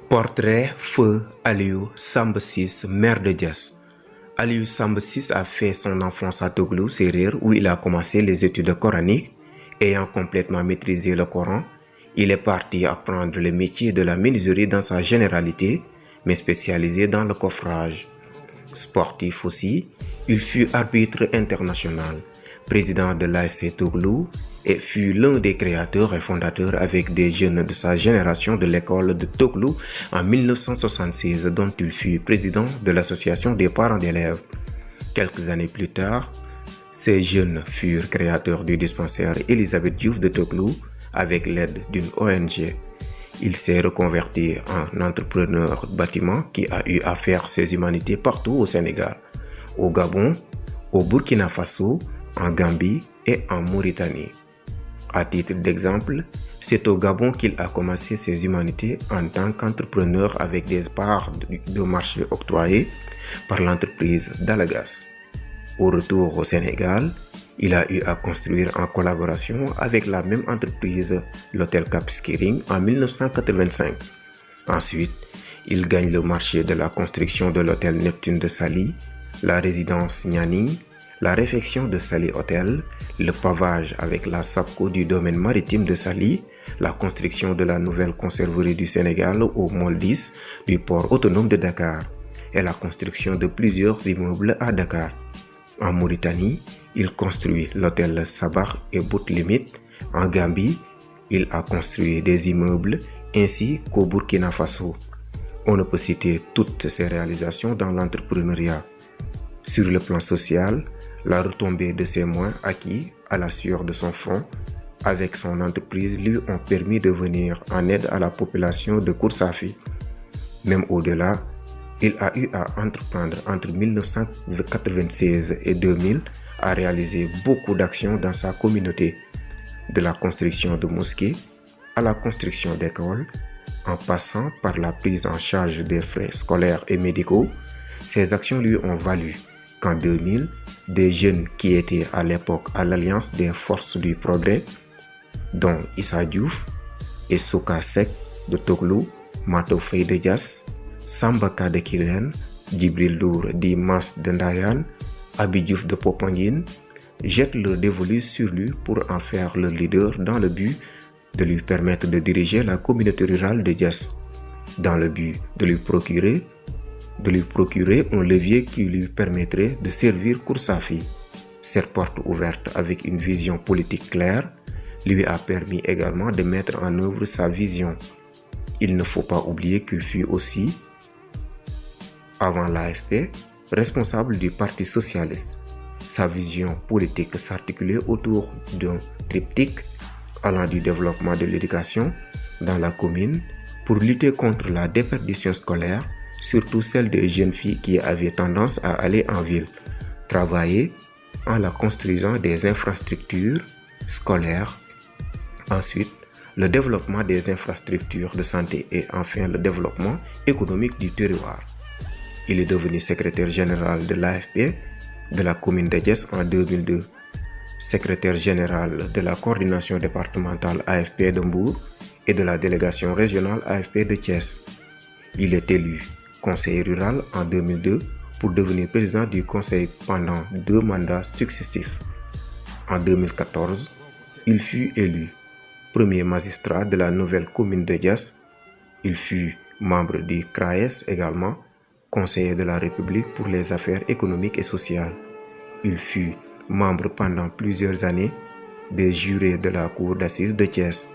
Portrait Feu Aliou Samba Ciss, maire de Diass. Aliou Samba Ciss a fait son enfance à Toglou, Séréer, où il a commencé les études coraniques. Ayant complètement maîtrisé le Coran, il est parti apprendre le métier de la menuiserie dans sa généralité, mais spécialisé dans le coffrage. Sportif aussi, il fut arbitre international, président de l'ASC Toglou et fut l'un des créateurs et fondateurs avec des jeunes de sa génération de l'école de Toglou en 1976, dont il fut président de l'association des parents d'élèves. Quelques années plus tard, ces jeunes furent créateurs du dispensaire Elisabeth Diouf de Toglou avec l'aide d'une ONG. Il s'est reconverti en entrepreneur bâtiment qui a eu à faire ses humanités partout au Sénégal, au Gabon, au Burkina Faso, en Gambie et en Mauritanie. À titre d'exemple, c'est au Gabon qu'il a commencé ses humanités en tant qu'entrepreneur avec des parts de marché octroyées par l'entreprise Dalagas. Au retour au Sénégal, il a eu à construire en collaboration avec la même entreprise l'hôtel Cap Skirring en 1985. Ensuite, il gagne le marché de la construction de l'hôtel Neptune de Saly, la résidence Nianing, la réfection de Saly Hôtel, le pavage avec la SAPCO du domaine maritime de Saly, la construction de la nouvelle conserverie du Sénégal au Môle 10 du port autonome de Dakar et la construction de plusieurs immeubles à Dakar. En Mauritanie, il construit l'hôtel Sabah et Boutlimit. En Gambie, il a construit des immeubles ainsi qu'au Burkina Faso. On ne peut citer toutes ces réalisations dans l'entrepreneuriat. Sur le plan social, la retombée de ses moyens acquis à la sueur de son front avec son entreprise lui ont permis de venir en aide à la population de Koursafi. Même au-delà, il a eu à entreprendre entre 1996 et 2000 à réaliser beaucoup d'actions dans sa communauté, de la construction de mosquées à la construction d'écoles, en passant par la prise en charge des frais scolaires et médicaux. Ces actions lui ont valu qu'en 2000, des jeunes qui étaient à l'époque à l'Alliance des Forces du Progrès, dont Issa Diouf et Souka Seck de Toglou, Mato Faye de Diass, Samba Ka de Kirène, Djibril Lour di Mas de Ndayane, Abi Diouf de Popenguine, jettent leur dévolu sur lui pour en faire le leader dans le but de lui permettre de diriger la communauté rurale de Diass, dans le but de lui procurer un levier qui lui permettrait de servir Koursafi. Cette porte ouverte avec une vision politique claire lui a permis également de mettre en œuvre sa vision. Il ne faut pas oublier qu'il fut aussi, avant l'AFP, responsable du Parti socialiste. Sa vision politique s'articulait autour d'un triptyque allant du développement de l'éducation dans la commune pour lutter contre la déperdition scolaire, surtout celle des jeunes filles qui avaient tendance à aller en ville, travailler en la construisant des infrastructures scolaires, ensuite le développement des infrastructures de santé et enfin le développement économique du territoire. Il est devenu secrétaire général de l'AFP de la commune de Diass en 2002, secrétaire général de la coordination départementale AFP de Mbour et de la délégation régionale AFP de Thiès. Il est élu conseiller rural en 2002 pour devenir président du conseil pendant 2 mandats successifs. En 2014, il fut élu premier magistrat de la nouvelle commune de Diass. Il fut membre du CRAES également, conseiller de la République pour les affaires économiques et sociales. Il fut membre pendant plusieurs années des jurés de la cour d'assises de Thiès.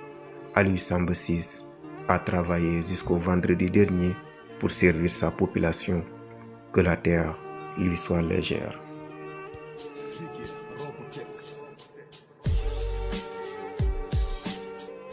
Aliou Samba Ciss a travaillé jusqu'au vendredi dernier pour servir sa population. Que la terre lui soit légère.